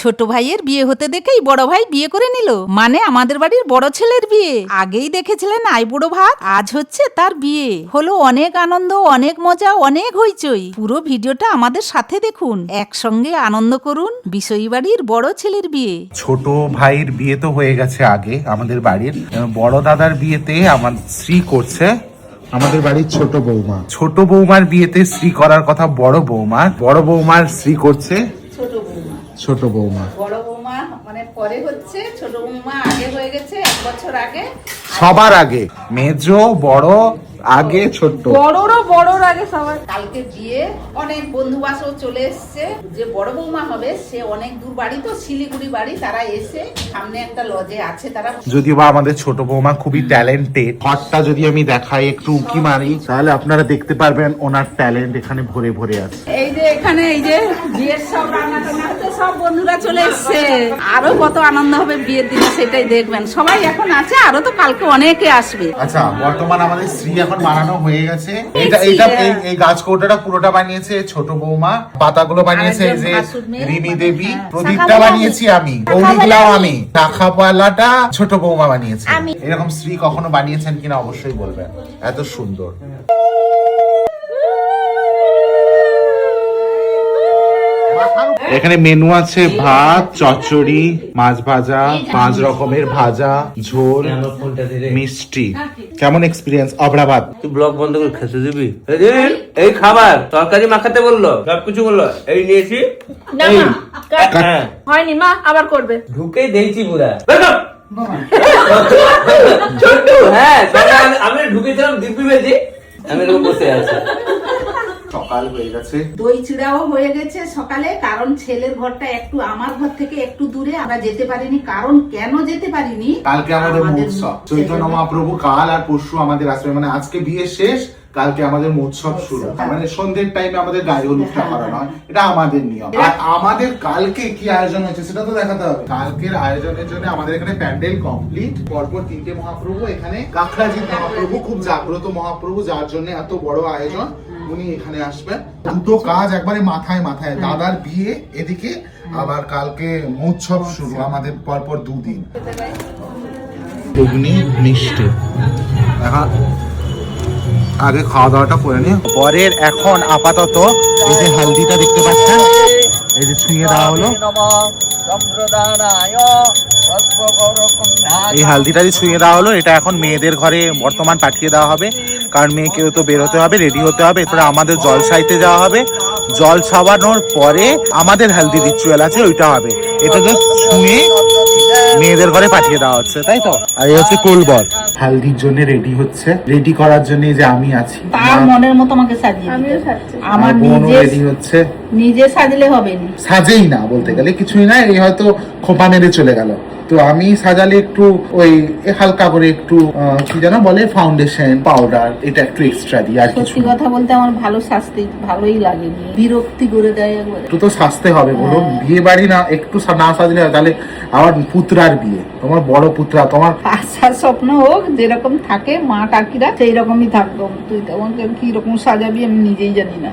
ছোট ভাইয়ের বিয়ে হতে দেখেই বড় ভাই বিয়ে করে নিল, মানে আমাদের বাড়ির বড় ছেলের বিয়ে। আগেই দেখেছিলেন আইবুড়ো ভাত, আজ হচ্ছে তার বিয়ে। হলো অনেক আনন্দ, অনেক মজা, অনেক হইচই। পুরো ভিডিওটা আমাদের সাথে দেখুন, একসঙ্গে আনন্দ করুন। বিষয়ী বাড়ির বড় ছেলের বিয়ে। ছোট ভাইয়ের বিয়ে তো হয়ে গেছে আগে আমাদের বাড়ির, বড় দাদার বিয়েতে আমার স্ত্রী করছে আমাদের বাড়ির ছোট বৌমা। ছোট বৌমার বিয়েতে স্ত্রী করার কথা বড় বৌমার, বড় বৌমার স্ত্রী করছে ছোট বৌমা। বড় বৌমা মানে পরে হচ্ছে, ছোট বৌমা আগে হয়ে গেছে 1 বছর আগে। সবার আগে মেজো, বড় আগে, ছোট বড়র আগে সবার। কালকে বিয়ে, অনেক বন্ধু বাসও চলে এসছে। যে বড় বৌমা হবে সে অনেক দূর বাড়ি, তো শিলিগুড়ি বাড়ি, তারা এসে সামনে একটা লজে আছে তারা। যদিও বা আমাদের ছোট বৌমা খুবই ট্যালেন্টেড। ঘরটা যদি আমি দেখাই একটু উঁকি মারি তাহলে আপনারা দেখতে পারবেন ওনার ট্যালেন্ট এখানে ভরে ভরে আছে। এই যে এখানে এই যে বিয়ের সব রান্না টান্না হচ্ছে, সব বন্ধুরা চলে এসছে। আরো কত আনন্দ হবে বিয়ের দিনে সেটাই দেখবেন। সবাই এখন আছে, আরো তো কালকে অনেকে আসবে। আচ্ছা, বর্তমান আমাদের স্ত্রী এখন বানানো হয়ে গেছে। এই গাছ কৌটাটা পুরোটা বানিয়েছে ছোট বৌমা, পাতাগুলো বানিয়েছে এই যে রিমি দেবী, প্রদীপটা বানিয়েছি আমি, গৌরীগুলাও আমি, শাখা পালাটা ছোট বৌমা বানিয়েছে। এরকম স্ত্রী কখনো বানিয়েছেন কিনা অবশ্যই বলবেন, এত সুন্দর। এখানে মেনু আছে ভাত, চচ্চড়ি, মাছ ভাজা, 5 রকমের ভাজা, ঝোল, মিষ্টি। কেমন এক্সপিরিয়েন্স? অবড়া ভাত। তুই ব্লগ বন্ধ করে খেতে দিবি? এই খাবার তরকারি মাখাতে বললো, সবকিছু বললো, এই নিয়েছি। হ্যাঁ হয়নি মা, আবার করবে। ঢুকেই দিয়েছি পুরা। ছোট্ট, হ্যাঁ আমি ঢুকেছিলাম দিব্যি বেজি, আমি এরকম বসে আছি। সকাল হয়ে গেছে, দই চিড়াও হয়ে গেছে সকালে। কারণ ছেলের ঘরটা একটু আমার ঘর থেকে একটু দূরে, আমরা যেতে পারিনি। কারণ কেন যেতে পারিনি, কালকে আমাদের মহোৎসব, চৈতন্য মহাপ্রভু কাল আর পরশু আমাদের আসবে, মানে আজকে বিয়ে শেষ, কালকে আমাদের মহোৎসব শুরু। মানে সন্ধ্যের টাইমে আমাদের গায়ে হলুদটা করানো হয়, এটা আমাদের নিয়ম। আর আমাদের কালকে কি আয়োজন হয়েছে সেটা তো দেখাতে হবে। কালকের আয়োজনের জন্য আমাদের এখানে প্যান্ডেল কমপ্লিট। পরপর 3টে মহাপ্রভু এখানে, কাকড়াজিৎ মহাপ্রভু খুব জাগ্রত মহাপ্রভু, যার জন্য এত বড় আয়োজন, উনি এখানে আসবেন। দুটো কাজ একবারে মাথায় মাথায়, দাদার বিয়ে এদিকে, আবার কালকে মহোৎসব শুরু আমাদের পরপর 2 দিন। ঘুগনি মিষ্টি, এখন আগে খাওয়া দাওয়াটা করে নি। পরের এখন আপাতত এই যে হালদিটা দেখতে পাচ্ছেন, এই যে ছুঁয়ে দেওয়া হলো। এই হালদিটা যে ছুঁয়ে দেওয়া হলো, এটা এখন মেয়েদের ঘরে বর্তমান পাঠিয়ে দেওয়া হবে। কারণ মেয়েকেও তো বের হতে হবে, রেডি হতে হবে। এরপরে আমাদের জল ছাইতে যাওয়া হবে, জল ছাওয়ানোর পরে আমাদের হালদি রিচুয়াল আছে, ওইটা হবে। এটা জাস্ট ছুঁয়ে মেয়েদের ঘরে পাঠিয়ে দেওয়া হচ্ছে, তাই তো। আর এই হচ্ছে কোলবর, হালদির জন্য রেডি হচ্ছে। রেডি করার জন্য যে আমি আছি, তার মনের মতো আমাকে সাজিয়ে দিতে। আমার বোনও রেডি হচ্ছে। নিজে সাজলে হবে না, সাজেই না বলতে গেলে, কিছুই না, এই হয়তো খোপা মেরে চলে গেল। তো আমি সাজালে একটু ওই হালকা করে একটু কি যেন বলে, ফাউন্ডেশন পাউডার, এটা একটু এক্সট্রা দিই। আর কিছু সত্যি কথা বলতে আমার ভালো সাজতে ভালোই লাগে, বিরক্তি করে দেয় একবারে। একটু তো সাজতে হবে, বলুন। বিয়ে বাড়ি না, একটু না সাজলে তাহলে আমার পুত্রার বিয়ে, তোমার বড় পুত্রা, তোমার আশা স্বপ্ন হোক যেরকম থাকে মা কাকিরা, সেই রকমই থাকবো। তুই তোমাকে কি রকম সাজাবি আমি নিজেই জানি না।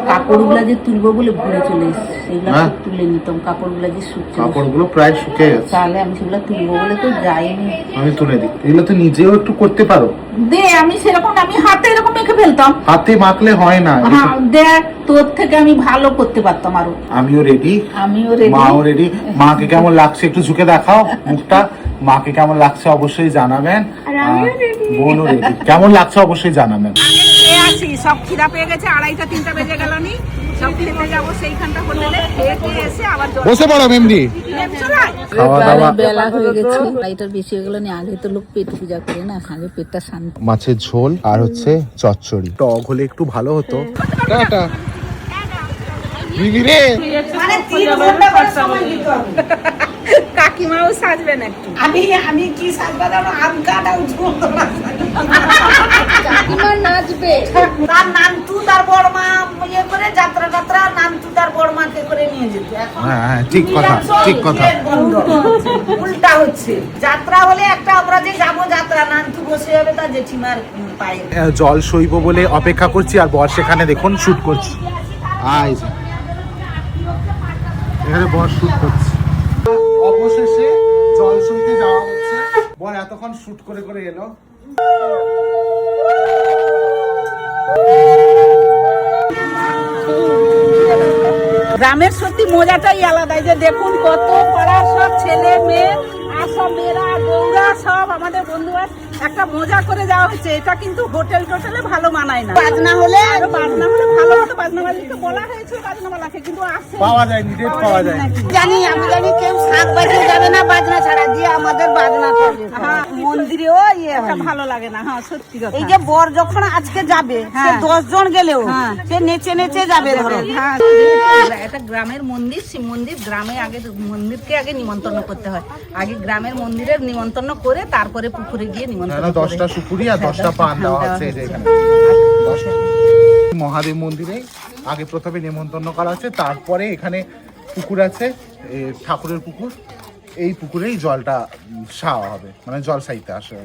কাপড়গুলা যে তুলবো বলে ভুলে চলে এসেছি, সেগুলো তুলে নিতাম। কাপড়গুলা যে শুকিয়ে, কাপড়গুলো প্রায় শুকিয়ে গেছে, তাহলে আমি সেগুলো তুলবো বলে তো যাইনি। আমি তুলে দিই। এগুলো তো নিজেও একটু করতে পারো। দে, আমি সেরকম, আমি হাতে এরকম মেখে ফেলতাম। হাতে মাখলে হয় না। হ্যাঁ, দেখ তোর থেকে আমি ভালো করতে পারতাম আরো। আমিও রেডি, রেডি, মাও রেডি। মাকে কেমন লাগছে একটু ঝুঁকে দেখাও মুখটা, মাকে কেমন লাগছে অবশ্যই জানাবেন। বোনও রেডি, কেমন লাগছে অবশ্যই জানাবেন। আছি সব খিদা পেয়ে গেছে, 2:30 3টা বেজে গেল নি, সব খেতে যাবো সেইখানটা হোটেলে। খেয়ে এসে আবার বসে পড়ো মেমদি। খাওয়া দাওয়া বেলা হয়ে গেছে, লাইটার বেশি হয়ে গেল নি। আগে তো লোক পেট পূজা করে না, আগে পেটটা শান্তি। মাছের ঝোল আর হচ্ছে চচ্চড়ি, টক হলে একটু ভালো হতো। টাটা রে, মানে 3 ঘন্টা করে সময় দিতে হবে। কাকিমাও সাজবেন একটু। আমি কি সাজবা জানো, আম কাটা উঠবো না। কাকিমা নাচবে, তার নানটু তার বড়মা ইয়ে করে যাত্রা নানটু তার বড়মাকে করে নিয়ে যেত। এখন হ্যাঁ ঠিক কথা, ঠিক কথা। উল্টা হচ্ছে, যাত্রা হলে একটা আমরা যে যাবো যাত্রা, নানটু বসে যাবে তার জেঠিমার পায়ে। জল সইব বলে অপেক্ষা করছি, আর বর সেখানে দেখুন শুট করছি। এখানে বর শুট করছে। অবশেষে জল সইতে যাওয়া হচ্ছে। বল এতক্ষণ শুট করে করে এলো। গ্রামের সত্যি মজাটাই আলাদা। এই যে দেখুন কত পাড়ার সব ছেলে মেয়ে আর সব মেয়েরা গৌরা সব আমাদের বন্ধুরা একটা মজা করে যাওয়া হচ্ছে। এটা কিন্তু হোটেল টোটেলে ভালো মানায় না। বাজনা হলে ভালো হতো। বাজনা বাজিকে বলা হয়েছে বাজনাওয়ালাকে, কিন্তু আসে পাওয়া যায়নি, ডেট পাওয়া যায়। আমি জানি কেউ শাক বাজিয়ে যাবে না বাজনা ছাড়া দিয়ে আমাদের বাজনা করবে। মন্দিরেও ইয়ে হয়। ভালো লাগে না। হ্যাঁ সত্যি কথা। এই যে বর যখন আজকে যাবে সে 10 জন গেলেও সে নেচে নেচে যাবে ধরো। হ্যাঁ, এটা গ্রামের মন্দির, শিব মন্দির। গ্রামে আগে মন্দিরকে আগে নিমন্ত্রণ করতে হয়। আগে গ্রামের মন্দিরের নিমন্ত্রণ করে তারপরে পুকুরে গিয়ে নিমন্ত্রণ। 10টা সুপুরি আর 10টা পান দেওয়া হচ্ছে। এই যে এখানে মহাদেব মন্দিরে আগে প্রথমে নিমন্ত্রণ করা হচ্ছে, তারপরে এখানে পুকুর আছে, ঠাকুরের পুকুর। এই পুকুরেই জলটা সাওয়া হবে, মানে জল সাইতে আসে।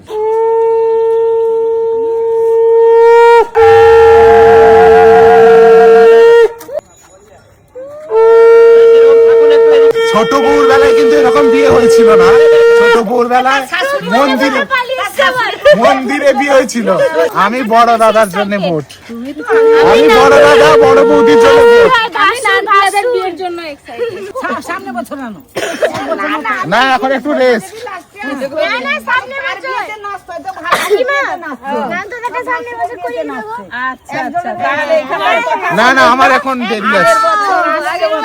ছোট বউর বেলায় কিন্তু এরকম বিয়ে হয়েছিল না। ছোট বউর বেলায় মন্দিরে বিয়ে হয়েছিল। আমি বড় দাদার জন্য ভোট। আমি বড় দাদা বড় বৌদির জন্য ভোট। না এখন একটু রেস্ট। না না আমার এখন দেরি আছে।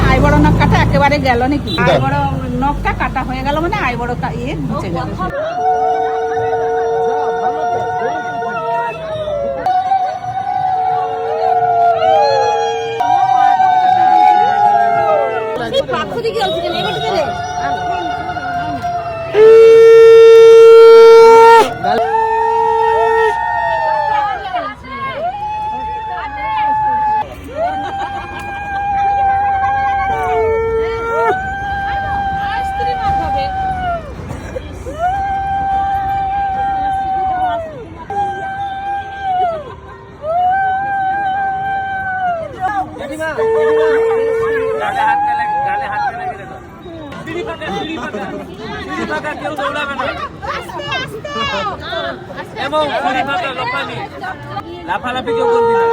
আই বড় নখ কাটা একেবারে গেল নাকি? আই বড় নখটা কাটা হয়ে গেল মানে আই বড় ইয়ে ঘুচে গেল। লাফালাফি কেউ করবি না।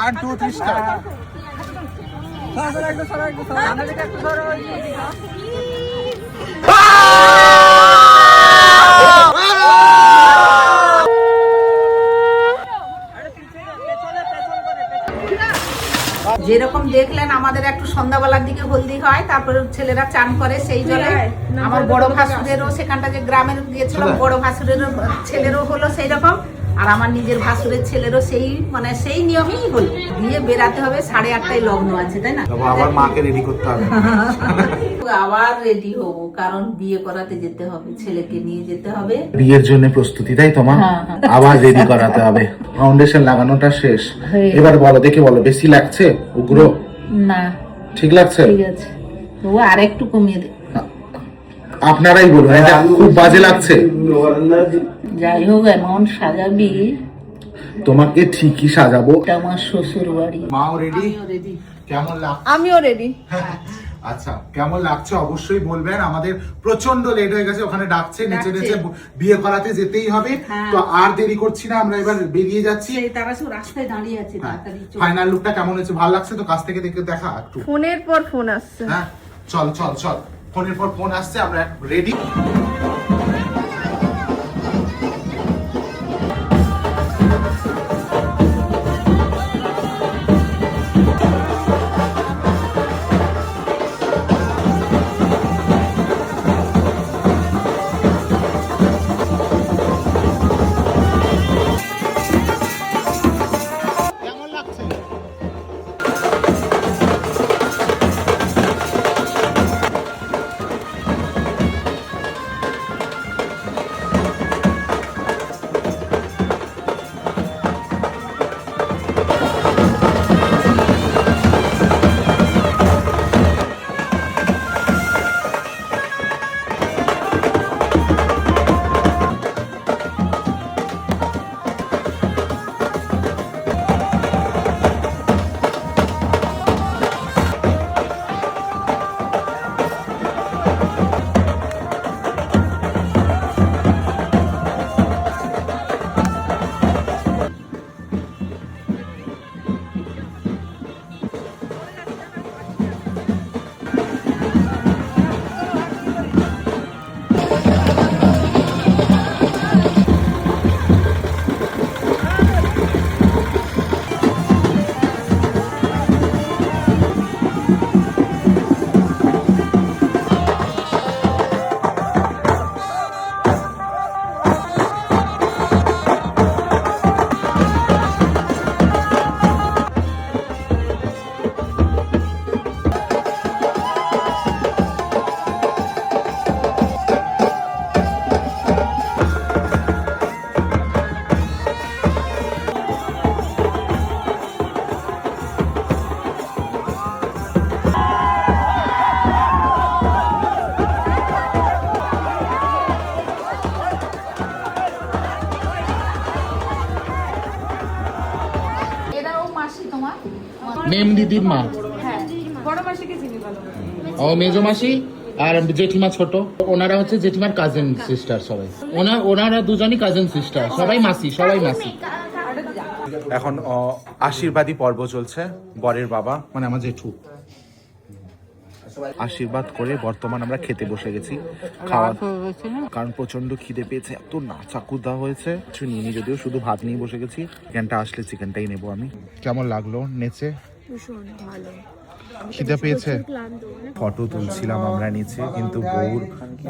One, two, three, start. যেরকম দেখলেন আমাদের একটু সন্ধ্যাবেলার দিকে হলদি হয়, তারপরে ছেলেরা চান করে সেই জলে। আমার বড় ভাসুরেরও সেখানটা যে গ্রামের গিয়েছিলাম, বড় ভাসুরেরও ছেলেরও হলো সেই রকম, আর আমার নিজের ভাসুরের ছেলেরও সেই মানে সেই নিয়মেই হলো। দিয়ে বেরাতে হবে 8:30টায় লগ্ন আছে, তাই না? আবার মাকে রেডি করতে হবে। আবার রেডি হবো, কারণ বিয়ে করাতে যেতে হবে, ছেলেকে নিয়ে যেতে হবে। বিয়ের জন্য প্রস্তুতি, তাই তো মা? আবার রেডি করাতে হবে। ফাউন্ডেশন লাগানোটা শেষ। এবার বলো, দেখে বলো, বেশি লাগছে? উগ্র না, ঠিক লাগছে? ঠিক আছে, তো আর একটু কমিয়ে দে। আপনারাই বলুন, এটা খুব বাজে লাগছে? যাই হোক, এমন সাজাবি তোমাকে ঠিকই সাজাবো। এটা আমার শ্বশুর বাড়ি। মাও রেডি? কেমন লাগছে? আমিও রেডি। আচ্ছা, কেমন লাগছে অবশ্যই বলবেন। আমাদের প্রচন্ড লেট হয়ে গেছে, ওখানে ডাকছে, নেচে নেচে বিয়ে করাতে যেতেই হবে। তো আর দেরি করছি না, আমরা এবার বেরিয়ে যাচ্ছি। তারা সব রাস্তায় দাঁড়িয়ে আছে, তাড়াতাড়ি চল। ফাইনাল লুকটা কেমন হয়েছে, ভালো লাগছে তো? কাছ থেকে দেখে দেখা একটু। ফোনের পর ফোন আসছে। হ্যাঁ, চল চল চল, ফোনের পর ফোন আসছে, আমরা রেডি। মেম দিদির মা। বড় মাসিকে চিনি ভালো। ও মেজো মাসি আর জেঠিমা ছোট, ওনারা হচ্ছে জেঠিমার কাজিন সিস্টার সবাই। ওনারা দুজনই কাজিন সিস্টার, সবাই মাসি, সবাই মাসি। এখন আশীর্বাদী পর্ব চলছে। বরের বাবা মানে আমার জেঠু আশীর্বাদ করে বর্তমান আমরা খেতে বসে গেছি। খাওয়া কারণ প্রচন্ড খিদে পেয়েছে, এত নাচাকুদা হয়েছে। কিছু নিয়ে যদিও শুধু ভাত নিয়ে বসে গেছি। চিকেনটা আসলে চিকেনটাই নেবো আমি। কেমন লাগলো নেচে? খিদে পেয়েছে। ফটো তুলছিলাম আমরা নিচে, কিন্তু বউর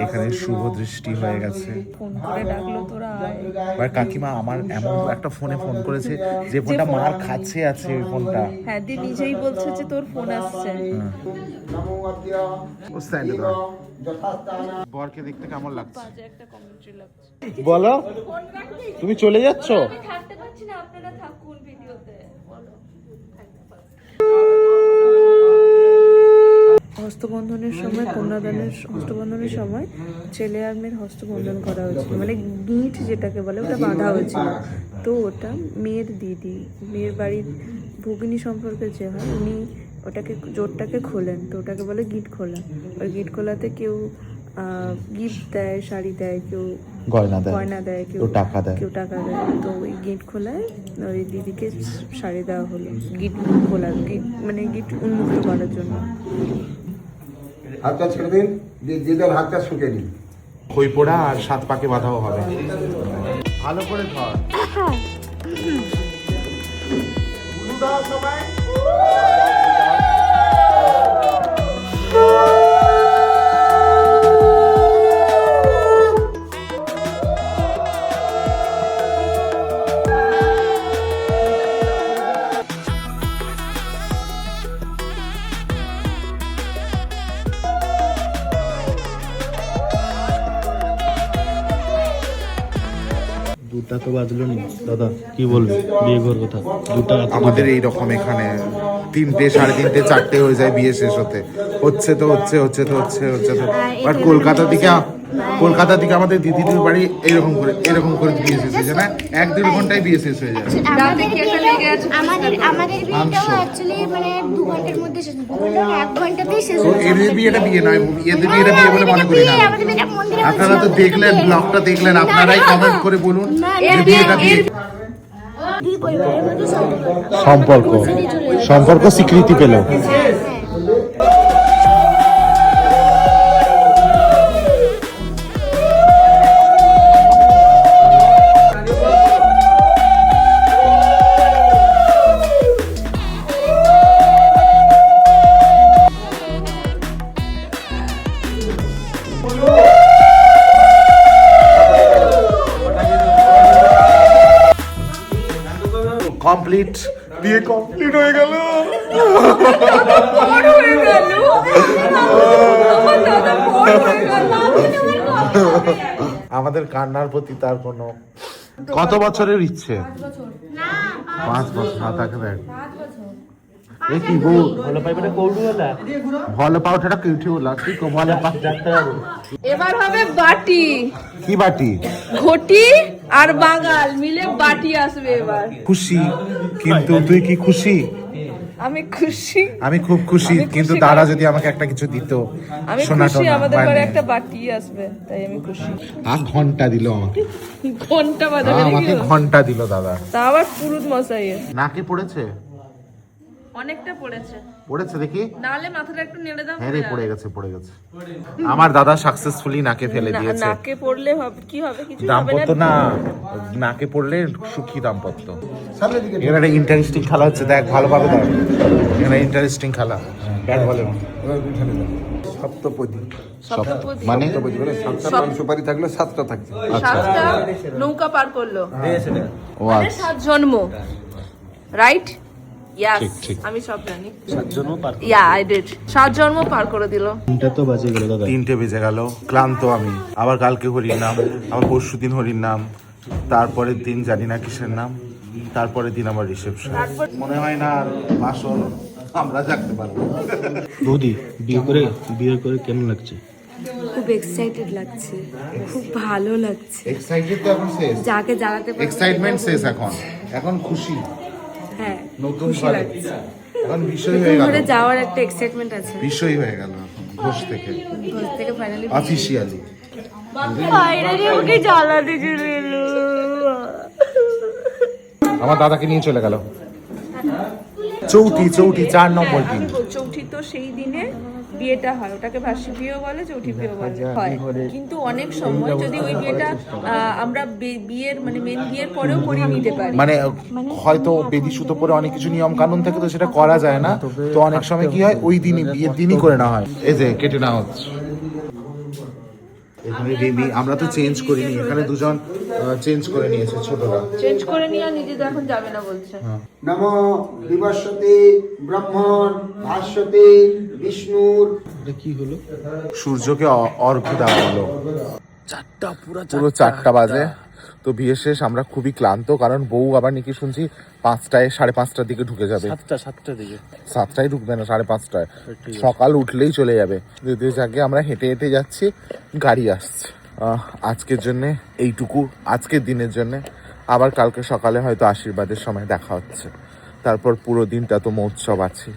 এখানে শুভ দৃষ্টি হয়ে গেছে। ফোন করে ডাকলো তোরা আয়। এবার কাকিমা আমার এমন একটা ফোনে ফোন করেছে যে ফোনটা মার খাচ্ছে আছে ওই ফোনটা। হ্যাঁ দি নিজেই বলছে যে তোর ফোন আসছে। বরকে দেখতে কেমন লাগছে বাজে একটা কমেন্ট্রি লাগছে। বলো? তুমি চলে যাচ্ছ? আমি থাকতে পারছি না, আপনারা থাকুন ভিডিওতে। হস্তবন্ধনের সময়, কন্যাদানের হস্তবন্ধনের সময় ছেলে আর মেয়ের হস্তবন্ধন করা হয়েছিল, মানে গিঁট যেটাকে বলে ওটা বাঁধা হয়েছিল। তো ওটা মেয়ের দিদি, মেয়ের বাড়ির ভগিনী সম্পর্কে যে হয়, উনি ওটাকে জোরটাকে খোলেন, তো ওটাকে বলে গিঁট খোলা। আর গিঁট খোলাতে কেউ গিফট দেয়, শাড়ি দেয়, কেউ গয়না দেয়, কেউ টাকা দেয়। তো ওই গিট খোলায় ওই দিদিকে শাড়ি দেওয়া হলো, গিট খোলা, গিট মানে গিট উন্মুক্ত করার জন্য। হাতটা ছেড়ে দিন, দিদার হাতটা শুকে দিন। খই পোড়া আর 7 পাকে বাঁধাও হবে। ভালো করে ধর। সবাই দুটা তো বাজলো নি দাদা, কি বলবি বিয়ে ঘর কথা? দুটা আমাদের এইরকম এখানে 3টে, 3:30, 4টে হয়ে যায় বিয়ে শেষ হতে। হচ্ছে তো। বাট কলকাতা থেকে আমাদের দিদিদের বাড়ি এরকম করে বিয়ে শেষ হয়ে যায় না, 1-1.5 ঘন্টায় বিয়ে শেষ হয়ে যায়। আমাদের বিয়েটাও অ্যাকচুয়ালি মানে 2 ঘন্টার মধ্যে শেষ হতো, 1 ঘন্টাতেই শেষ তো হতো। এদের বিয়েটা বিয়ে নয়, এদের বিয়েটা বিয়ে বলে মনে করি না। আপনারা তো দেখলেন, ব্লগটা দেখলেন, আপনারাই কমেন্ট করে বলুন যে বিয়েটা বিয়ে। সম্পর্ক স্বীকৃতি পেল। কমপ্লিট, বিয়ে কমপ্লিট হয়ে গেল। আমাদের কান্নার প্রতি তার কোনো কত বছরের ইচ্ছে? 5 বছর। না তাকে দেখ এ কি বউ ভালো পাইবে কৌটু হলা ভালো পাউঠাটা কেউঠি বলা তুই কমালে পাস যাচ্ছে। এবার হবে বাটি, কি বাটি? ঘটি আর বাঙাল মিলে বাটি আসবে এবার। খুশি, কিন্তু তুই কি খুশি? আমি খুশি, আমি খুব খুশি, কিন্তু তারা যদি আমাকে একটা কিছু দিত, আমি খুশি আমাদের ঘরে একটা বাটি আসবে, তাই আমি খুশি। আর ঘন্টা দিল আমাকে, ঘন্টা বাজাবে আমাকে ঘন্টা দিল দাদা। তা আবার পুরুত মশাইয়ের নাকে পড়েছে? অনেকটা পড়েছে দেখি, নালে মাথাটা একটু নেড়ে দাও। হ্যাঁ রে, পড়ে গেছে। আমার দাদা সাকসেসফুলি নাকে ফেলে দিয়েছে। নাকে পড়লে হবে কি হবে? কিছু হবে দাম্পত্য না, নাকে পড়লে সুখী দাম্পত্য। এখানে একটা ইন্টারেস্টিং খেলা হচ্ছে, দেখ ভালোভাবে দেখ। এখানে ইন্টারেস্টিং খেলা, ব্যাট বলে সপ্তপদী মানে 7টা পান সুপারি থাকলে 7টা থাকছে। সাতটা নৌকা পার করলো, ও মানে আচ্ছা। 7 জন্ম, রাইট? ইয়াস, ঠিক। আমি সব জানি। 7 জন্ম পার, আই ডিড। 7 জন্ম পার করে দিল। তিনটা তো বাজে গেল দাদা। 3টে বেজে গেল, ক্লান্ত আমি। আবার কালকে হরির নাম, আবার পরশুদিন হরির নাম, তারপরের দিন জানি না কিসের নাম, তারপরের দিন আমার রিসেপশন। মনে হয় না আর বাসন আমরা জাগতে পারবো। বৌদি বিয়ে করে কেমন লাগছে? খুব এক্সাইটেড লাগছে, খুব ভালো লাগছে। এক্সাইটেড তো এখন শেষ, যাকে জানাতে এক্সাইটমেন্ট শেষ, এখন খুশি। হ্যাঁ নতুন খুশি ঘরে। লাগছে। এখন বিষয় হয়ে গেল, ঘরে যাওয়ার একটা এক্সাইটমেন্ট আছে। বিষয় হয়ে গেল ঘোষ থেকে ঘর থেকে ফাইনালি অফিসিয়ালি। আমাকে জ্বালাতে চলে এলো। আমার দাদাকে নিয়ে চলে গেল চৌঠি 4 নম্বর দিন। চৌঠি তো সেই দিনে বিয়েটা হয়, ওটাকে বার্ষিক বিয়েও বলে, চৌঠি বিয়েও বলে হয়। কিন্তু অনেক সময় যদি ওই বিয়েটা আমরা বিয়ের মানে মেন বিয়ের পরেও করিয়ে নিতে পারি, মানে হয়তো বেদি সুতো পরে অনেক কিছু নিয়ম কানুন থাকে, তো সেটা করা যায় না। তো অনেক সময় কি হয়, ওই দিনই বিয়ের দিনই করে নেওয়া হয়। এই যে কেটে নেওয়া হচ্ছে। এখানে রিমি, আমরা তো চেঞ্জ করিনি, এখানে দুজন চেঞ্জ করে নিয়েছে ছোটরা। চেঞ্জ করে নিয়ে আর নিজে তো এখন যাবে না বলছে। নমো বিবস্বতে ব্রহ্মণ ভাস্বতে বিষ্ণুর। কি হলো? সূর্যকে অর্ঘ্য দেওয়া হলো। পুরো 4টা বাজে। তো বিয়ে শেষ, আমরা খুবই ক্লান্ত, কারণ বউ আবার নাকি শুনছি 5টায় 5:30টার দিকে ঢুকে যাবে। 7টার দিকে 7টায় ঢুকবে না, 5:30টায়। সকাল উঠলেই চলে যাবে। যদিও যাকে আমরা হেঁটে হেঁটে যাচ্ছি, গাড়ি আসছে। আজকের জন্যে এইটুকু, আজকের দিনের জন্যে। আবার কালকে সকালে হয়তো আশীর্বাদের সময় দেখা হচ্ছে। তারপর পুরো দিনটা তো মহোৎসব আছে।